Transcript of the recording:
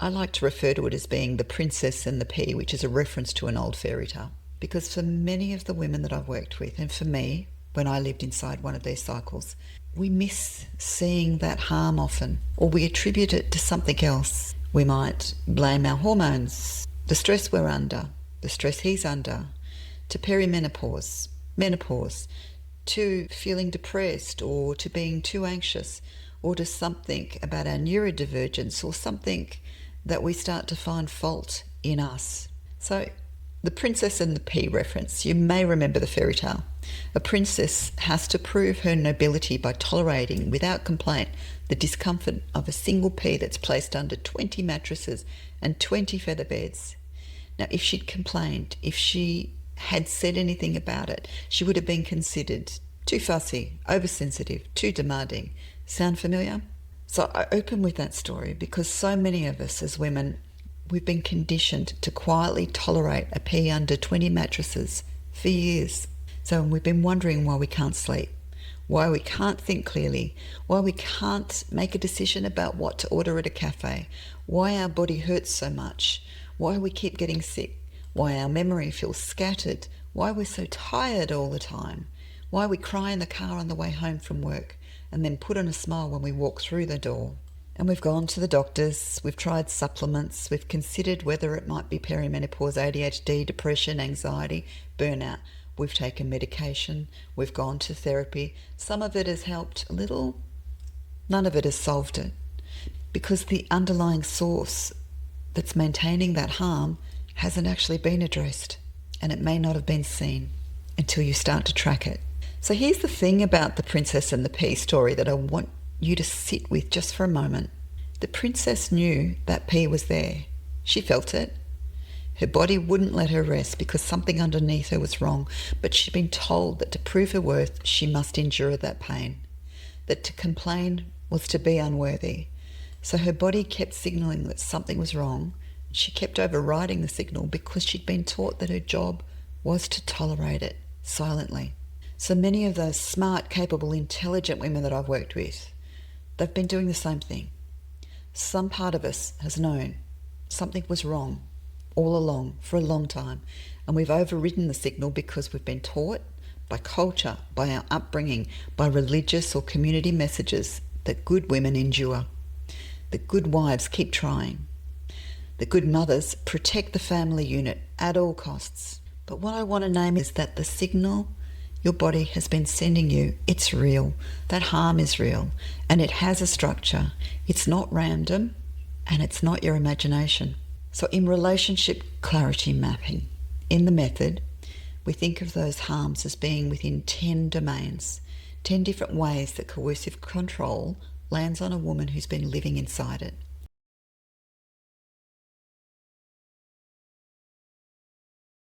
I like to refer to it as being the princess and the pea, which is a reference to an old fairy tale. Because for many of the women that I've worked with, and for me, when I lived inside one of these cycles, we miss seeing that harm often, or we attribute it to something else. We might blame our hormones, the stress we're under, the stress he's under, to perimenopause, menopause, to feeling depressed, or to being too anxious, or to something about our neurodivergence, or something that we start to find fault in us. So the princess and the pea reference, you may remember the fairy tale. A princess has to prove her nobility by tolerating without complaint the discomfort of a single pea that's placed under 20 mattresses and 20 feather beds. Now, if she'd complained, if she had said anything about it, she would have been considered too fussy, oversensitive, too demanding. Sound familiar? So I open with that story because so many of us as women, we've been conditioned to quietly tolerate a pea under 20 mattresses for years. So we've been wondering why we can't sleep, why we can't think clearly, why we can't make a decision about what to order at a cafe, why our body hurts so much, why we keep getting sick, why our memory feels scattered, why we're so tired all the time, why we cry in the car on the way home from work and then put on a smile when we walk through the door. And we've gone to the doctors, we've tried supplements, we've considered whether it might be perimenopause, ADHD, depression, anxiety, burnout. We've taken medication, we've gone to therapy. Some of it has helped a little, none of it has solved it. Because the underlying source that's maintaining that harm hasn't actually been addressed, and it may not have been seen until you start to track it. So here's the thing about the princess and the pea story that I want you to sit with just for a moment. The princess knew that pea was there. She felt it. Her body wouldn't let her rest because something underneath her was wrong, but she'd been told that to prove her worth, she must endure that pain, that to complain was to be unworthy. So her body kept signalling that something was wrong. She kept overriding the signal because she'd been taught that her job was to tolerate it silently. So many of those smart, capable, intelligent women that I've worked with, they've been doing the same thing. Some part of us has known something was wrong all along for a long time, and we've overridden the signal because we've been taught by culture, by our upbringing, by religious or community messages that good women endure, that good wives keep trying, that good mothers protect the family unit at all costs. But what I want to name is that the signal your body has been sending you, it's real. That harm is real, and it has a structure. It's not random, and it's not your imagination. So in relationship clarity mapping, in the method, we think of those harms as being within 10 domains, 10 different ways that coercive control lands on a woman who's been living inside it.